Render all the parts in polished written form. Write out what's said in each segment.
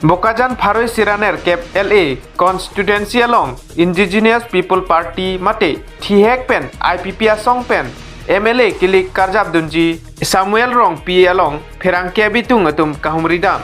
Bokajan Pharoi Siraner Kep LA Constituency along Indigenous People Party Mate Thihek Pen IPP Asong Pen MLA Kilik Karjab Dunji Samuel Rong P along Perangke Bitung Atum Kahumridam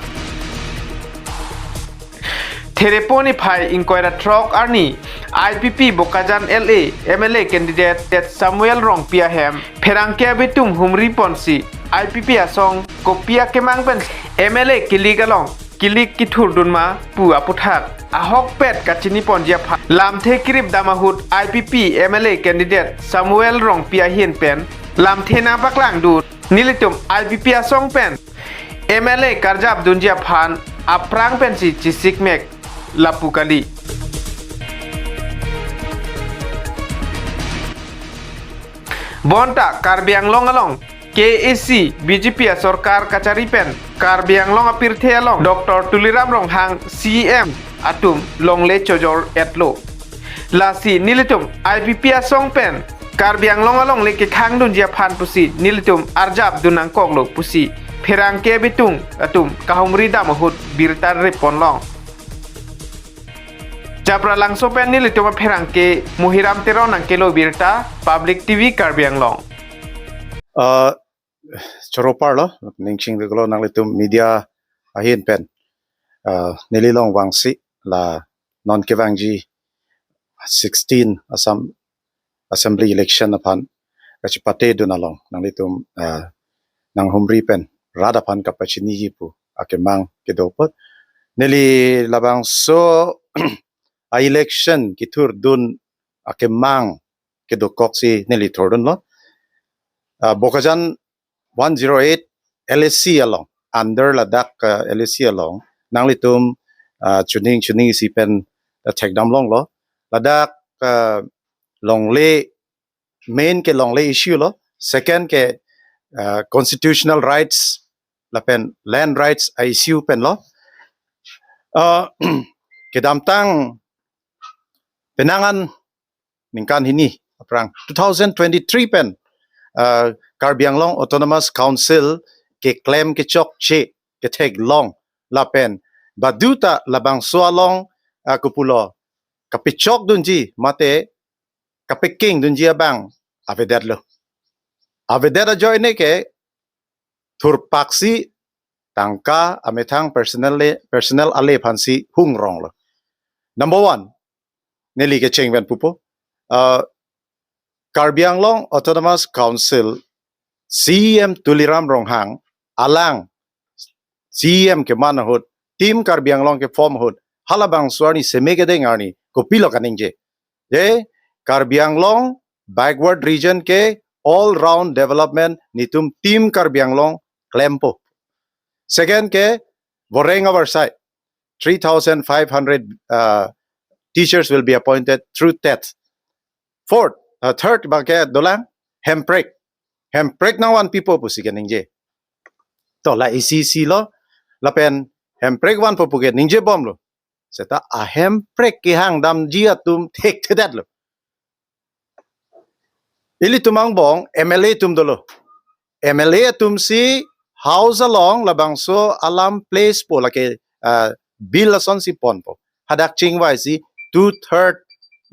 Tereponi Pai Inquira Trok Arni IPP Bokajan LA MLA candidate Tet Samuel Rong Piahem Perangke Bitung Humri Ponsi IPP Asong Kopia Kemang Pen MLA Kilik along Kilik Kitur Dunma Pu Aputhak Ahok Pet Kachini Ponjia Pha Lamthe Kirip Damahut IPP MLA candidate Samuel Rong Piahin Pen Lamthe Na Baklang Dut Nilitum IPP Asong Pen MLA Karjab Dunjia Phan Aprang Pensi Chisik Mek Lapukali Bonta Karbiang Long along KAC BJP Sorkar Kachari Pen Karbiang Long Apirthe along Dr. Tuliram Rong Hang CM Atum Long Le Chojor Etlo Lasi Nilitum IPP Asong Pen Karbiang Long along Leke Khang Dunjia Phan Pusi Nilitum Arjab Dunang Koklo Pusi Perangke Bitung Atum Kahumri Damahut Birtar Repon Long Japra langsung pen nilitum Perangke Muhiram Tero Nang Kelo Birta Public TV Karbiang Long Choropar lo ningsing de glo nang litum media ahin pen nililong wangsi la non kevangji 16 assembly election upon kachipate dunalong nang litum nang humri pen radapan kapachini jipu akemang kedopot nili labang so a election kitur dun akemang kedokok si nili tordun lo Bokajan 108 LSC along under Ladakh LSC along nang litum chuning si pen tek dam long lo Ladakh long le main ke long le issue lo second ke constitutional rights la pen land rights issue pen lo ke dam tang penangan ningkan hini aprang 2023 pen Karbiang Long Autonomous Council ke claim ke chok che ke teg long la pen baduta labang sualong kupulo kapichok dunji mate kapiking dunji abang avedat lo avedat ajoy ne ke thurpaksi tangka amethang personal ale phansi hung rong lo number 1 neli ke chengwen pupo Karbiang Long Autonomous Council CM Tuliram Ronghang alang CM ke manahut tim Karbiang Long ke form hut halabang suarni semegede ngarni kopilo kaningje je Karbiang Long backward region ke all round development nitum tim Karbiang Long klempo second ke Boreng our side 3,500 teachers will be appointed through TET fourth third bagay dolang hemprek na one people pusi ningje to la ECC lo la pen hemprek one po puget ningje bom lo seta a hemprek ki hang dam jia tum tek tedat lo ili tumang bong MLA tum dolo MLA tum si house along labang so alam place po la ke bill son si pon po hadak chingwai si 2/3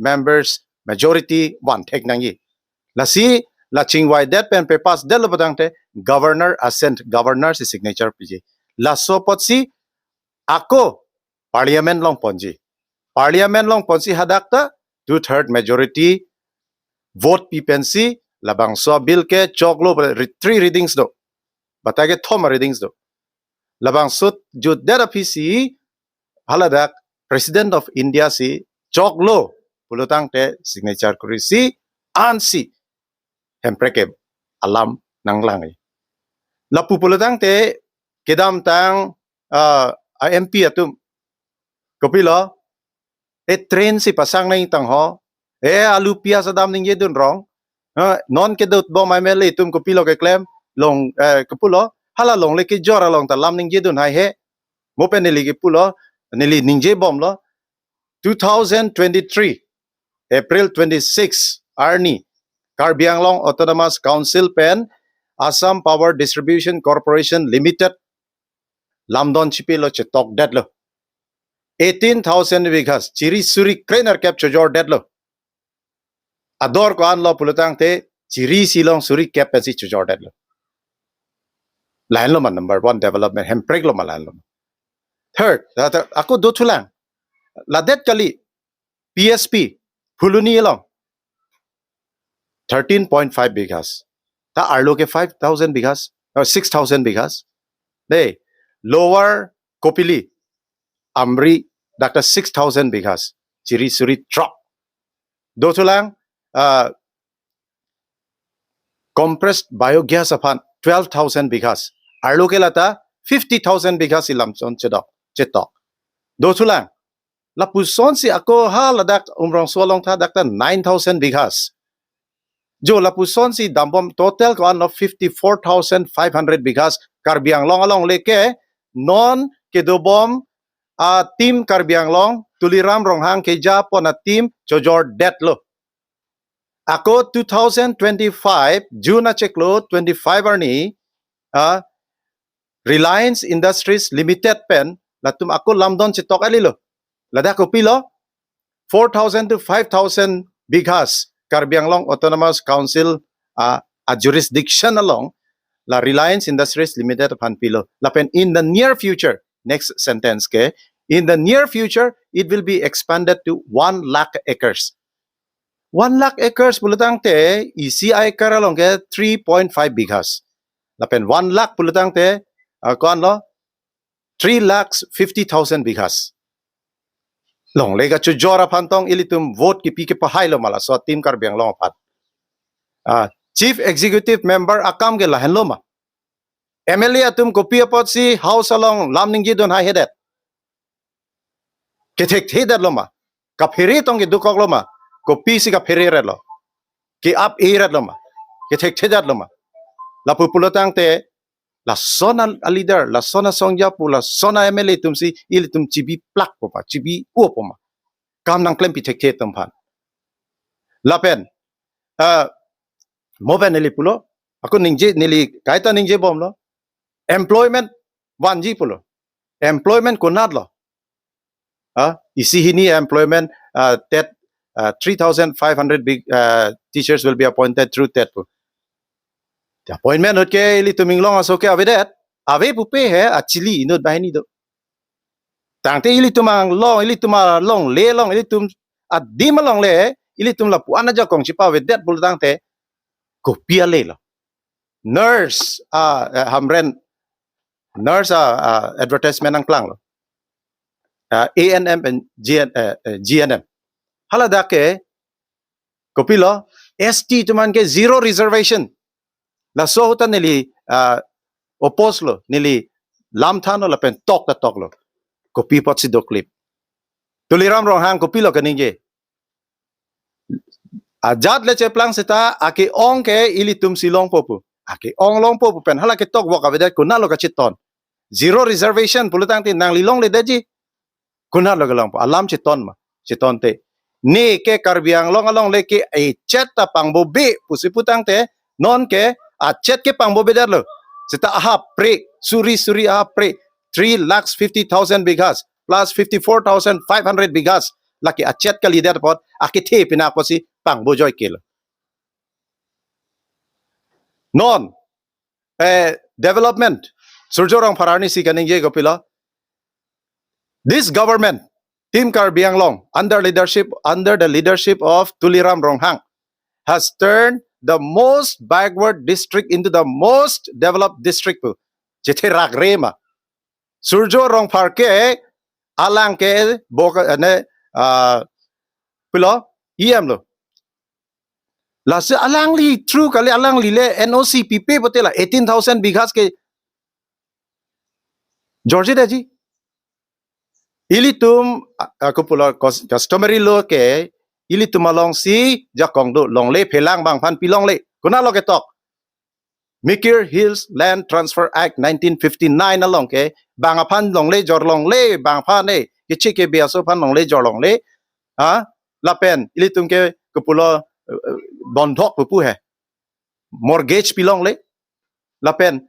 members majority one tek nangi la si la chingwai that pen papas del badang te governor assent governor si signature piji la so pot si ako parliament long ponji hadak ta 2/3 majority vote pipensi labang so bill ke choklo 3 readings do batage thom readings do labang sut jud der pc haladak president of India si choklo pulutang te signature kurisi ansi hempreke alam nang langi la pupulutang te kedam tang MP atum kopilo train si pasang na itang ho alupia sa dam ning yedun rong non kedot bo mai mele tum kopilo ke claim long kopulo hala long le ke jora long ta lam ning yedun hai he mopen nili ke pulo nili ningje bom lo 2023 April 26 Arni Karbiang Long Autonomous Council pen Assam Power Distribution Corporation Limited Lamdon Chipilo Chetok Deadlo 18,000 bighas chiri suri krener cap chojor dead lo ador ko an lo pulutang te chiri silong suri cap pensi chojor dead lo lain lo man number 1 development hempreg lo malan lo third aku do thulang la det kali PSP phuluni long 13.5 bighas ta arlo ke 5,000 bighas or 6,000 bighas de lower kopili amri dakta 6,000 bighas chiri suri truck do thulang compressed biogas upon 12,000 bighas arlo ke lata 50,000 bighas ilam son chetok do thulang la puson si ako ha ladak umrong solong tha dakta 9,000 bighas jo la puson si dambom total ko an of 54,500 bighas karbiang long along leke non ke dobom team karbiang long tuliram ronghang ke japon a team chojor det lo ako 2025 June a cheklo 25 arni Reliance Industries Limited pen latum ako lamdon chitok alilo lada ko pilo 4,000 to 5,000 bighas Karbiang Long Autonomous Council a jurisdiction along la Reliance Industries Limited pan pilo lapen in the near future next sentence ke in the near future it will be expanded to 1 lakh acres 1 lakh acres pulutang te ECI karalong ke 3.5 bighas lapen 1 lakh pulutang te kon lo 3 lakhs 50,000 bighas long lega chu jora pantong ilitum vote ki pike pahay lo mala so team Karbiang Long pat chief executive member akam ge lahen lo ma MLA atum kopi apot si house along lamning ji don ha hedet ketek hedet lo ma ka pheri tong ge dukok lo ma kopi si ka pheri re lo ki up e red lo ma ketek hedet lo ma la pupulotang te la sona a leader la sona songja pu la sona MLA tum si ilitum chibi plak po pa chibi u po ma kam nang klem pi tek the tum phan lapen moben nili pulo aku ningje nili kaita ningje bom lo employment wanji pulo employment kunat lo isi hini employment that 3,500 big teachers will be appointed through that the appointment ke ili tuming long aso ke avedet ave pupe he achili inut bahini do tangte ili tumang long ili tuma long le long ili tum adim long le ili tum la puana ja kong chipa vedet bul tangte ko pia le lo nurse hamren nurse advertisement ang klang lo ANM and GNM halada ke kopilo ST tuman ke zero reservation la sohuta nili opos lo nili lamthano la pen tok lo kopi pot si do clip tuliram rong hang kopi lo kaninge ajat le cheplang seta ake ong ke ili tum silong popu ake ong long popu pen hala ke tok wak avedet kunalo ka chiton zero reservation pulutang tin nang lilong le deji kunalo ka lang po alam chiton ma chiton te ni ke Karbiang Long along le ke e cheta pangbobe pusiputang te non ke chet ke pangbobe darlo seta aha pre suri aha pre 3,50,000 bighas plus 54,500 bighas laki achet ka leader pot akithe pinaposi pangbojoy kilo non development surjorang parani si kaning je gopila this government team Karbiang Long under the leadership of Tuliram Ronghang has turned the most backward district into the most developed district jethe ragrema surjo rong parke alang ke boka ne pilo iam lo la se alang li true kali alang li le NOC PP botela 18,000 bighas ke George daji ilitum aku pula customary lo ke ilitum along si jakong do long le phelang bang phan pilong le kuna lo ke tok Mikir Hills Land Transfer Act 1959 along ke bang phan long le jor long le bang phan ne ke chike biaso phan long le jor long le la pen ilitum ke kupula bondhok pu he mortgage pilong le la pen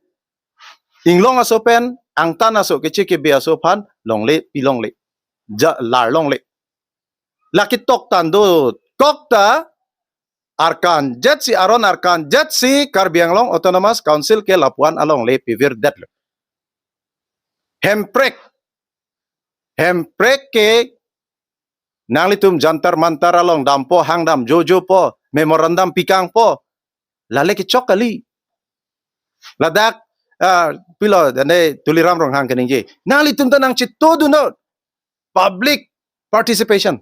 inglong aso pen ang tan aso ke chike biaso phan long le pilong le lar long le laki tok tan do kokta arkan jet si aron arkan jet si Karbi Anglong Autonomous Council ke Lapuan along le pivir det le hemprek ke nanglitum jantar mantar along dampo hangdam jojo po memorandum pikang po lale ki chok kali ladak pilo dane tuliram rong hang kening je nanglitum tanang chit todo no public participation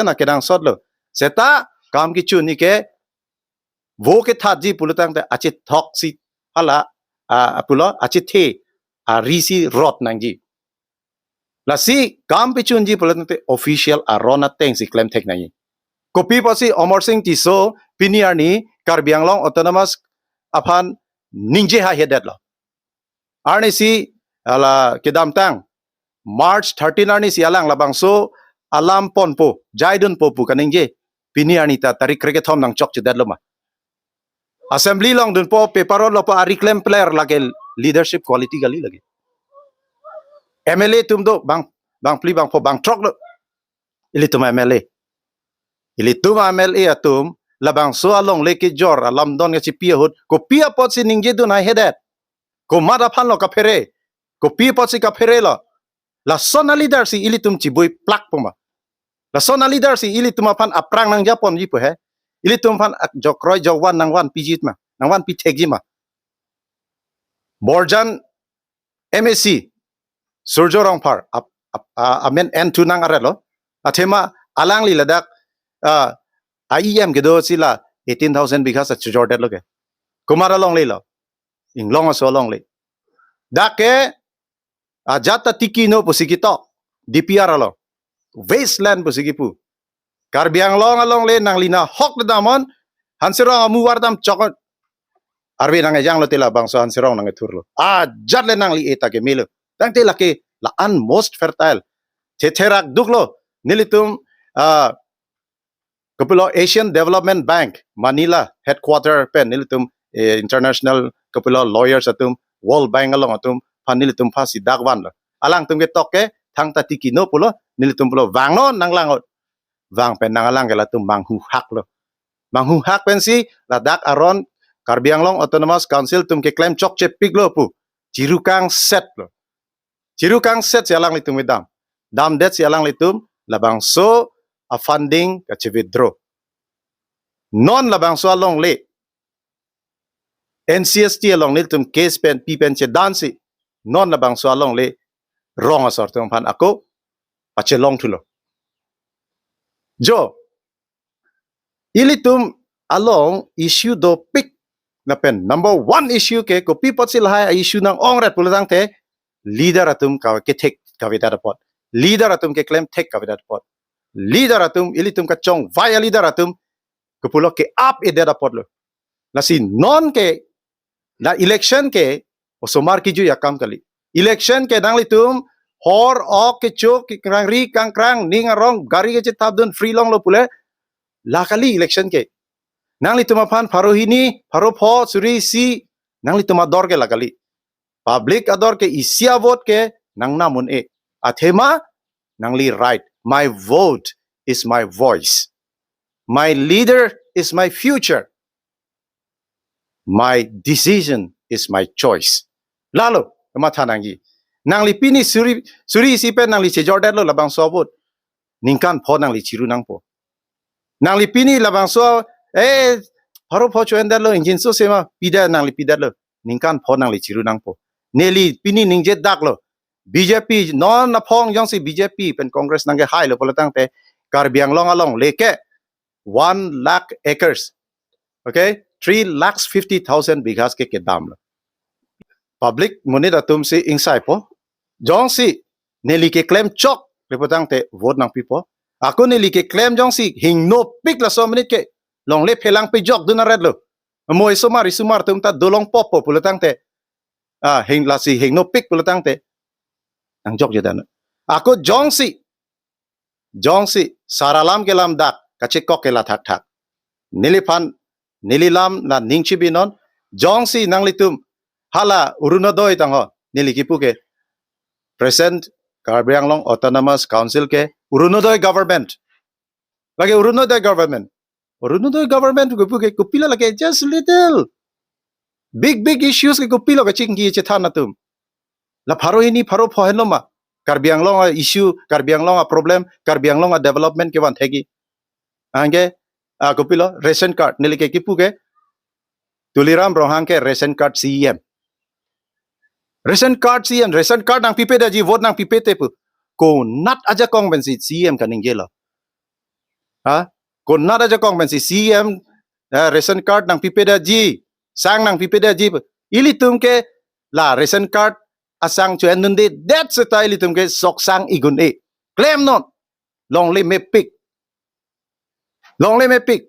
akedang sodlo seta kam ki chu ni ke wo ke thatji pulutang te achi thok si hala pulo achi the risi rot nangji la si kam pi chun ji pulutang te official arona teng si claim tek nangi kopi pasi Omar Singh Tiso piniarni Karbi Anglong Autonomous aphan ningje ha hedet lo arni si ala kedam tang March 13 arni si alang labang so alam ponpo jaidun popu kaningje piniarni ta tarik kreke thom nang chok chedet lo ma assembly long dun po paper lo pa reclaim player lage leadership quality gali lagi MLA tum do bang pli bang po bang trok lo ili tum MLA atum labang so along leke jor alam don nga pia hut ko pia pot si ningje dun hai hedet ko mada phan lo ka phere ko pia pot si ka phere lo la sona leader si ili tum boy plak poma la sona leader si ili tum phan aprang nang japon ji po he ili tum phan jokroi jogwan nang wan pijit ma nang wan pi thegi ma borjan MSc surjo rongphar amen n2 nang arelo athema alang li ladak IEM gedo sila 18,000 bigha sa jordet loge kumara long le lo inglong so long le dake jata tiki no pusikito DPR lo wasteland pusikipu Karbi Anglong along le nang lina hok da damon hansirong amu wardam chokot arbe nang ejang lo tela bangso hansirong nang thurlo jat le nang li eta ke milo tang te lake la most fertile thetherak duklo nilitum Kapilo Asian Development Bank Manila headquarter pen nilitum international kapilo lawyers atum World Bank along atum panilitum phasi dagwan lo alang tum ke toke thang ta tiki no pulo nilitum pulo wang no nang langot wang pen nang alang kala tum manghu hak pen si ladak aron Karbi Anglong Autonomous Council tum ke claim chok che piglo pu jirukang set si alang litum dam det si alang litum labang so a funding ka che withdraw non labang so along le NCST along litum case pen pen che dansi non labang so along le wrong asor tum phan ako pache long thulo jo ilitum along issue do pick na pen number 1 issue ke ko pipot sil hai issue nang ongrat pulatang te leader atum ka ke thek ka vidar pot leader atum ke claim thek ka vidar pot leader atum ilitum ka chong via leader atum kepulo ke up e data pot lo la si non ke la election ke osomar ki ju yakam kali election ke dang litum hor ok ke chok ki krang ri kang krang ning arong gari ke tab dun free long lo pule la kali election ke nang litum aphan farohini pho suri si nang litum ador ke la kali public ador ke isia vote ke nang namun athema nang li right my vote is my voice. My leader is my future. My decision is my choice. Lalo, mathanangi. Nang li pini suri sipe nang li jordan lo labang sobot. Ningkan po nang li chiru nang po. Nang li pini labang so haro po chuendan lo injin so sema pida nang li pida lo. Ningkan po nang li chiru nang po. Neli pini ningje dak lo. BJP non na phong yang si BJP pen Congress nang ke high lo polatang te Karbi Anglong along leke 1 lakh acres. Okay? 3,50,000 bighas ke dam lo. Public money atum si insai po. Jong si neli ke claim chok le potang te vote nang pipo. Ako neli ke claim jong si hing no pik la so minute ke long le phelang pe jok duna red lo. Moy sumar tum ta dolong popo polatang te hing la si hing no pik polatang te ang jok jedan. Ako jong si saralam ke lam dak kachik kok ke la thak nilipan nililam na ningchi binon jong si nang litum hala urunodoi tang ho nilikipu ke present Karbi Anglong Autonomous Council ke Urunodoi government. Lagi Urunodoi government. Urunodoi government ke kupila lagi just little. Big issues ke kupila ke cinggi cetana tum. La paro ini paro pohen loma. Karbi Anglong a issue, Karbi Anglong a problem, Karbi Anglong a development ke wan thegi. Angge kupila ration card nili ke kipu ke tuliram rohang ke ration card CEM. Ration card nang pipe da ji vote nang pipe te pu. Ko nat aja kong bensi CEM kaning gela. Ha? Ko nat aja kong bensi CEM ration card nang pipe da ji, sang nang pipe da ji. Ili tum ke la ration card asang chuen nunde that's the ili tum ke sok sang igun e. Claim non. Long le me pick. Long le me pick.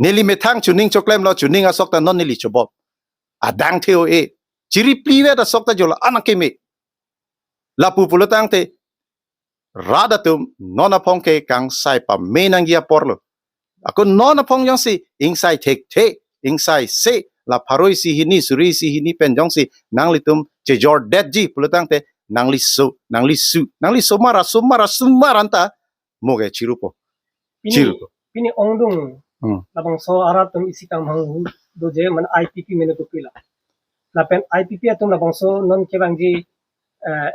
Nili me thang chuning choklem lo chuning asok ta non nili chobob. Adang theo e. Ciri pliwe da sok ta jola anak me. La pupulutang te rada tum nona pong ke kang sai pa menang gia porlo. Ako nona pong yang si ing sai tek te ing sai se la paroi si hini suri si hini pen jong si nang litum je jor det ji pulutang te nang li su maranta moge cirupo. Pini ongdung labang so aratum isikang hang do je man IPP mene ko pila. Lapen IPP atum labang so non kebang ji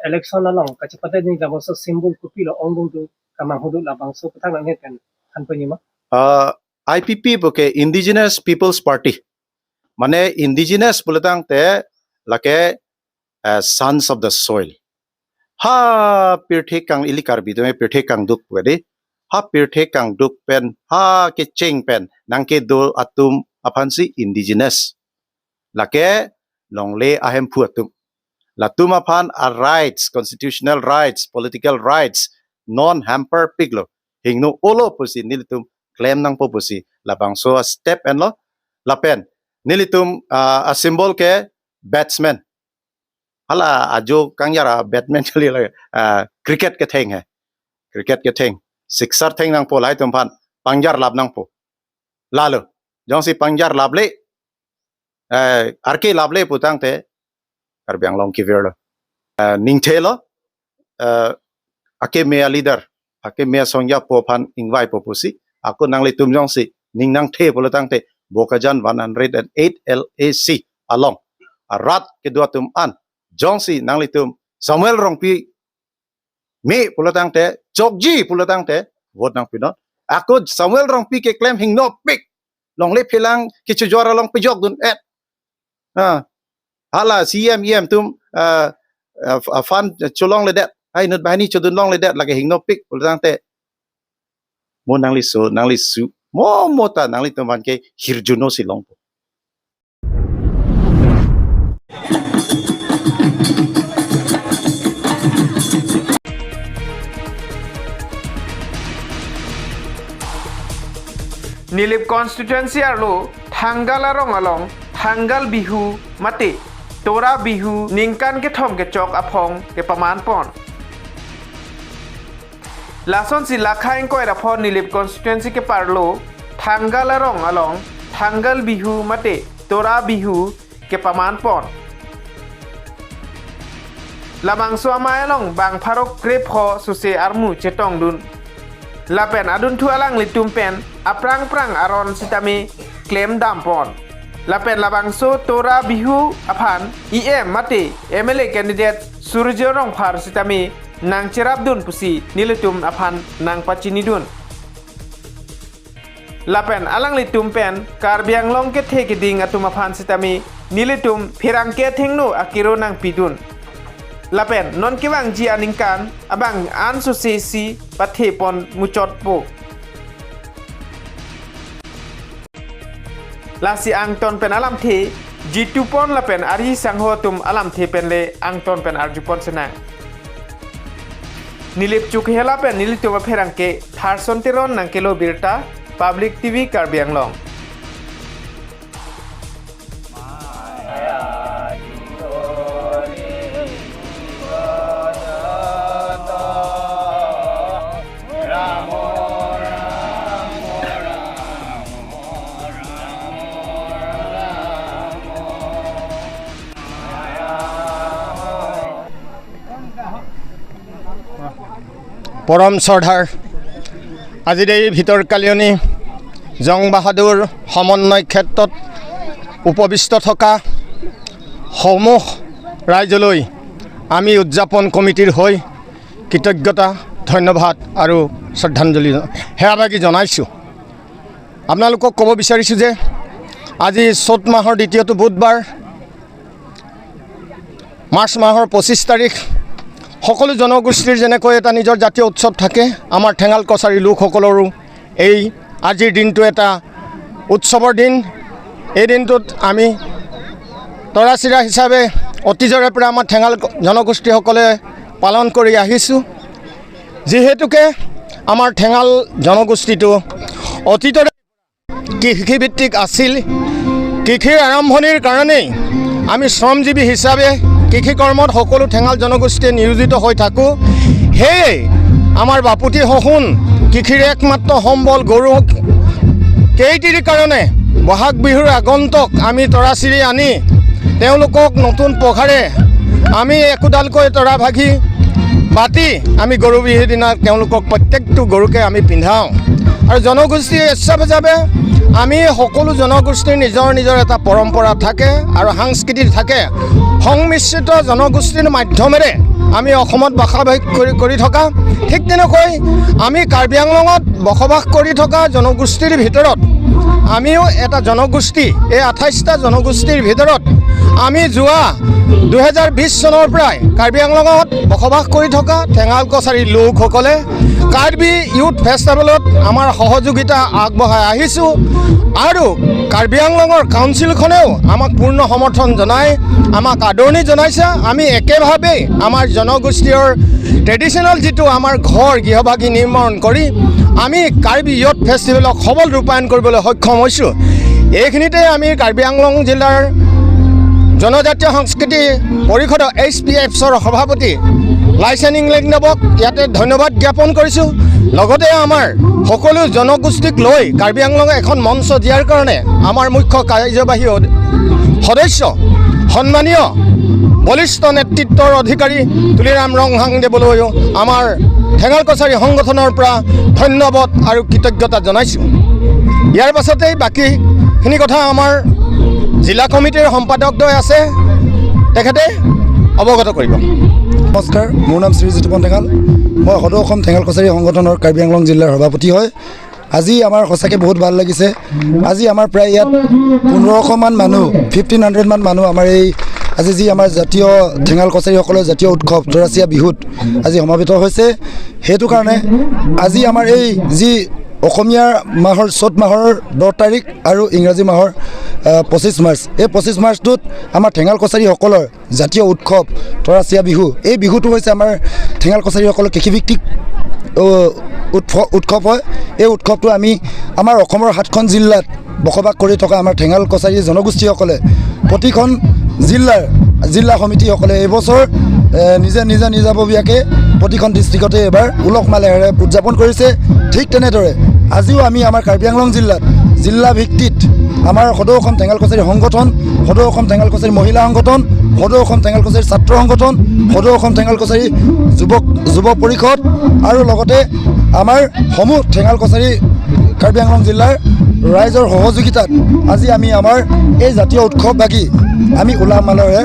election along kacipata ni labang so symbol ko pila ongdung tu kamang hudu labang so patang nang kan hanpani ma. IPP boke Indigenous People's Party. Mane indigenous pulatang te lake sons of the soil. Ha pirthek kang ilikar bidome pirthek kang duk pwede. Ha pirthek kang duk pen ha ke cheng pen nang ke do atum apansi indigenous. Lake longle ahem pu atum. Latum apan a rights, constitutional rights, political rights, non-hamper piglo. Hingno olo pusi nilitum claim nang po pusi labang so a step and lo lapen nilitum a symbol ke batsman. Hala ajo kang yara batman chali la cricket ke theng hai. Cricket ke theng. Sixer theng nang po lai tumpan pangjar lab nang po. Lalu jong si pangjar lab le arke lab le putang te Karbi Anglong ki verlo. Ning thelo ake mea leader ake mea songya po pan ingwai po pusi aku nang litum jong si ning nang the pulatang te Bokajan 108 LAC along arat kedua tum an jong si nang litum Samuel Rongpi me pulatang te Jogji pulatang te vote nang pinot aku Samuel Rongpi ke claim hing no pick long le philang ke chujora long pijok dun et hala CM tum fan chulong le det ai nut bahani chodun long le det lagi hing no pick pulatang te mo nang li su mo ta nang li tuman ke hirjuno silong po. Nilip constituency arlo tanggal arong along tanggal bihu mati tora bihu ningkan ke thom ke chok aphong ke paman pon. Lason si lakhain ko era phon nilip constituency ke parlo tanggal arong along tanggal bihu mate tora bihu ke paman pon. Labang suama along bang parok grep ho suse armu cetong dun. Lapen adun tu alang litum pen aprang aron sitami claim dampon. Lapen labang so tora bihu apan IM mate MLA candidate Surjo rong par sitami nang cerap dun pusi nilutum apan nang pacini dun. Lapen alang litum pen Karbi Anglong ke theke ding atum apan sitami nilutum phirang ke thengno akiro nang pidun. Lapen non kiwang ji aningkan abang an susesi pathe pon muchot po. Lasi angton pen alam the jitu pon lapen ari sangho tum alam the pen le angton pen arjupon senang. Nilip chuk hela pen nilitum pherang ke tharson teron nang kelo birta Public TV Karbi Anglong. পৰম শ্ৰদ্ধাৰ আজিৰ এই ভিতৰকালিয়নী জং বাহাদুৰ সমন্বয় ক্ষেত্ৰত উপবিষ্ট থকা সমূহ ৰাইজলৈ আমি উদযাপন কমিটিৰ হৈ কৃতজ্ঞতা ধন্যবাদ আৰু শ্ৰদ্ধাঞ্জলি সেৱাভাগী জনাইছোঁ। আপোনালোকক ক'ব বিচাৰিছোঁ যে আজি চ'ত মাহৰ দ্বিতীয়টো বুধবাৰ, মাৰ্চ মাহৰ 25 তাৰিখ সকলো জনগোষ্ঠীৰ যেনেকৈ এটা নিজৰ জাতীয় উৎসৱ থাকে, আমাৰ ঠেঙাল কছাৰী লোকসকলৰো এই আজিৰ দিনটো এটা উৎসৱৰ দিন। এই দিনটোত আমি তৰাচিৰা হিচাপে অতীজৰে পৰা আমাৰ ঠেঙাল জনগোষ্ঠীসকলে পালন কৰি আহিছোঁ। যিহেতুকে আমাৰ ঠেঙাল জনগোষ্ঠীটো অতীতৰে কৃষিভিত্তিক আছিল। কৃষিৰ আৰম্ভণিৰ কাৰণেই আমি শ্ৰমজীৱী হিচাপে কৃষি কৰ্মত সকলো ঠেঙাল জনগোষ্ঠীয়ে নিয়োজিত হৈ থাকোঁ। সেয়ে আমাৰ বাপুতি শহুন কৃষিৰ একমাত্ৰ সম্বল গৰু কেইটিৰ কাৰণে বহাগ বিহুৰ আগন্তুক আমি তৰাচিৰি আনি তেওঁলোকক নতুন পঘাৰে আমি একোডালকৈ তৰা ভাগি বাতি আমি গৰু বিহুৰ দিনা তেওঁলোকক প্ৰত্যেকটো গৰুকে আমি পিন্ধাওঁ। আৰু জনগোষ্ঠী হিচাপে আমি সকলো জনগোষ্ঠীৰ নিজৰ নিজৰ এটা পৰম্পৰা থাকে আৰু সাংস্কৃতিক থাকে। সংমিশ্ৰিত জনগোষ্ঠীৰ মাধ্যমেৰে আমি অসমত বসবাস কৰি থকা, ঠিক তেনেকৈ আমি কাৰ্বি আংলঙত বসবাস কৰি থকা জনগোষ্ঠীৰ ভিতৰত আমিও এটা জনগোষ্ঠী। এই 28টা জনগোষ্ঠীৰ ভিতৰত আমি যোৱা 2020 চনৰ পৰাই কাৰ্বি আংলঙত বসবাস কৰি থকা ঠেঙাল কছাৰী লোকসকলে কাৰ্বি ইউথ ফেষ্টিভেলত আমাৰ সহযোগিতা আগবঢ়াই আহিছোঁ। আৰু কাৰ্বি আংলঙৰ কাউন্সিলখনেও আমাক পূৰ্ণ সমৰ্থন জনাই আমাক আদৰণি জনাইছে। আমি একেভাৱেই আমাৰ জনগোষ্ঠীৰ ট্ৰেডিশ্যনেল যিটো আমাৰ ঘৰ গৃহভাগী নিৰ্মাণ কৰি আমি কাৰ্বি ইউথ ফেষ্টিভেলক সবল ৰূপায়ণ কৰিবলৈ সক্ষম হৈছোঁ। এইখিনিতে আমি কাৰ্বি আংলং জিলাৰ জনজাতীয় সংস্কৃতি পৰিষদৰ HPFৰ সভাপতি লাইচেন ইংলেণ্ডক ইয়াতে ধন্যবাদ জ্ঞাপন কৰিছোঁ। লগতে আমাৰ সকলো জনগোষ্ঠীক লৈ কাৰ্বি আংলঙে এখন মঞ্চ দিয়াৰ কাৰণে আমাৰ মুখ্য কাৰ্যবাহী সদস্য সন্মানীয় বলিষ্ঠ নেতৃত্বৰ অধিকাৰী তুলিৰাম ৰংহাংদেৱলৈও আমাৰ ঠেঙাল কছাৰী সংগঠনৰ পৰা ধন্যবাদ আৰু কৃতজ্ঞতা জনাইছোঁ। ইয়াৰ পাছতেই বাকীখিনি কথা আমাৰ জিলা কমিটিৰ সম্পাদকদ্বয় আছে, তেখেতে অৱগত কৰিব। নমস্কাৰ, মোৰ নাম শ্ৰী জিতুপন ঠেঙাল। মই সদৌ অসম ঠেঙাল কছাৰী সংগঠনৰ কাৰ্বি আংলং জিলাৰ সভাপতি হয়। আজি আমাৰ সঁচাকৈ বহুত ভাল লাগিছে। আজি আমাৰ প্ৰায় ইয়াত 1500মান মানুহ 1500মান মানুহ আমাৰ এই আজি যি আমাৰ জাতীয় ঠেঙাল কছাৰীসকলৰ জাতীয় উৎসৱ তৰাচিয়া বিহুত আজি সমাবেত হৈছে। সেইটো কাৰণে আজি আমাৰ এই যি অসমীয়া মাহৰ চ'ত মাহৰ 10 তাৰিখ আৰু ইংৰাজী মাহৰ 25 মাৰ্চ, এই 25 মাৰ্চটোত আমাৰ ঠেঙাল কছাৰীসকলৰ জাতীয় উৎসৱ তৰাচিয়া বিহু। এই বিহুটো হৈছে আমাৰ ঠেঙাল কছাৰীসকলৰ কৃষিভিত্তিক উৎসৱ হয়। এই উৎসৱটো আমি আমাৰ অসমৰ 7খন জিলাত বসবাস কৰি থকা আমাৰ ঠেঙাল কছাৰী জনগোষ্ঠীসকলে প্ৰতিখন জিলা সমিতিসকলে এইবছৰ নিজাববীয়াকৈ প্ৰতিখন ডিষ্ট্ৰিক্টতে এবাৰ উলহ মালহেৰে উদযাপন কৰিছে। ঠিক তেনেদৰে আজিও আমি আমাৰ কাৰ্বি আংলং জিলাত জিলা ভিত্তিত আমাৰ সদৌ অসম ঠেঙাল কছাৰী সংগঠন, সদৌ অসম ঠেঙাল কছাৰী মহিলা সংগঠন, সদৌ অসম ঠেঙাল কছাৰী ছাত্ৰ সংগঠন, সদৌ অসম ঠেঙাল কছাৰী যুৱ পৰিষদ আৰু লগতে আমাৰ সমূহ ঠেঙাল কছাৰী কাৰ্বি আংলং জিলাৰ ৰাইজৰ সহযোগিতাত আজি আমি আমাৰ এই জাতীয় উৎসৱভাগী আমি উলহ মালহেৰে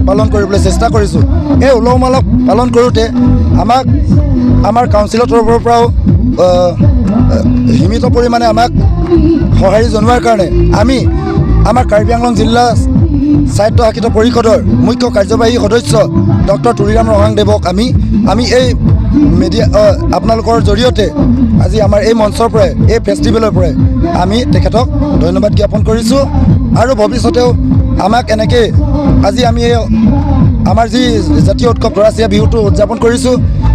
পালন কৰিবলৈ চেষ্টা কৰিছোঁ। এই উলহ মালহ পালন কৰোঁতে আমাক আমাৰ কাউন্সিলৰ তৰফৰ পৰাও সীমিত পৰিমাণে আমাক সঁহাৰি জনোৱাৰ কাৰণে আমি আমাৰ কাৰ্বি আংলং জিলা স্বায়ত্তশাসিত পৰিষদৰ মুখ্য কাৰ্যবাহী সদস্য ডক্টৰ তুলিৰাম ৰংহাংদেৱক আমি এই মিডিয়া আপোনালোকৰ জৰিয়তে আজি আমাৰ এই মঞ্চৰ পৰাই এই ফেষ্টিভেলৰ পৰাই আমি তেখেতক ধন্যবাদ জ্ঞাপন কৰিছোঁ। আৰু ভৱিষ্যতেও আমাক এনেকৈ আজি আমি আমাৰ যি জাতীয় উৎসৱ তৰাচিয়া বিহুটো উদযাপন কৰিছোঁ,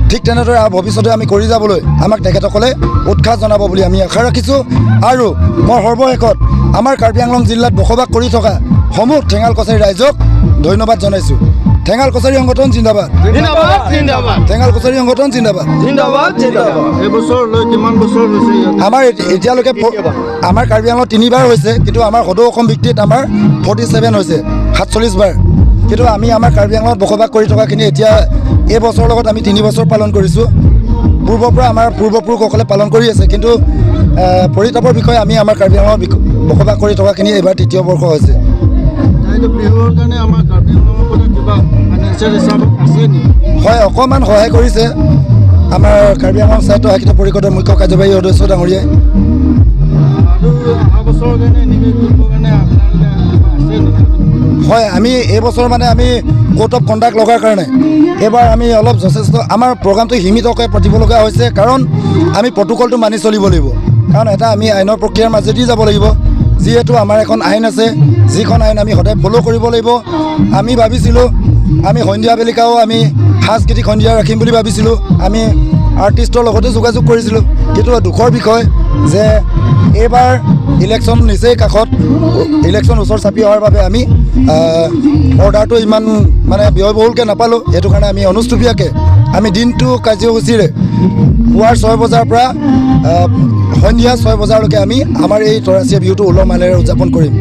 ঠিক তেনেদৰে ভৱিষ্যতে আমি কৰি যাবলৈ আমাক তেখেতসকলে উৎসাহ জনাব বুলি আমি আশা ৰাখিছোঁ। আৰু মই সৰ্বশেষত আমাৰ কাৰ্বি আংলং জিলাত বসবাস কৰি থকা সমূহ ঠেঙাল কছাৰী ৰাইজক ধন্যবাদ জনাইছোঁ। ঠেঙাল কছাৰী সংগঠন জিন্দাবাদ, ঠেঙাল কছাৰী সংগঠন জিন্দাবাদ। আমাৰ এতিয়ালৈকে আমাৰ কাৰ্বি আংলঙত 3বাৰ হৈছে, কিন্তু আমাৰ সদৌ অসম ভিত্তিত আমাৰ 47 হৈছে, 47 বাৰ। কিন্তু আমি আমাৰ কাৰ্বি আংলঙত বসবাস কৰি থকাখিনি এতিয়া এই বছৰৰ লগত আমি 3 বছৰ পালন কৰিছোঁ। পূৰ্বৰ পৰা আমাৰ পূৰ্বপুৰুষসকলে পালন কৰি আছে, কিন্তু পৰিতাপৰ বিষয়ে আমি আমাৰ কাৰ্বি আংলঙত বসবাস কৰি থকাখিনি এইবাৰ 3য় বৰ্ষ হৈছে। হয়, অকণমান সহায় কৰিছে আমাৰ কাৰ্বি আংলং স্বায়ত্ত শাসিত পৰিষদৰ মুখ্য কাৰ্যবাহী সদস্য ডাঙৰীয়াই। হয়, আমি এইবছৰ মানে আমি কোড অফ কণ্ডাক্ট লগাৰ কাৰণে এইবাৰ আমি অলপ যথেষ্ট আমাৰ প্ৰগ্ৰামটো সীমিতকৈ পাতিব লগা হৈছে, কাৰণ আমি প্ৰট'কলটো মানি চলিব লাগিব, কাৰণ এটা আমি আইনৰ প্ৰক্ৰিয়াৰ মাজেদি যাব লাগিব, যিহেতু আমাৰ এখন আইন আছে, যিখন আইন আমি সদায় ফ'ল' কৰিব লাগিব। আমি ভাবিছিলোঁ আমি সন্ধিয়া বেলিকাও আমি সাংস্কৃতিক সন্ধিয়া ৰাখিম বুলি ভাবিছিলোঁ, আমি আৰ্টিষ্টৰ লগতে যোগাযোগ কৰিছিলোঁ, কিন্তু দুখৰ বিষয় যে এইবাৰ ইলেকশ্যন নিচেই কাষত, ইলেকশ্যন ওচৰ চাপি অহাৰ বাবে আমি অৰ্ডাৰটো ইমান মানে ব্যয়বহুলকৈ নাপালোঁ। সেইটো কাৰণে আমি অনুষ্টুপীয়াকৈ আমি দিনটো কাৰ্যসূচীৰে পুৱাৰ 6 বজাৰ পৰা সন্ধিয়া 6 বজালৈকে আমি আমাৰ এই তৰাচীয়া বিহুটো উলহ মালহেৰে উদযাপন কৰিম।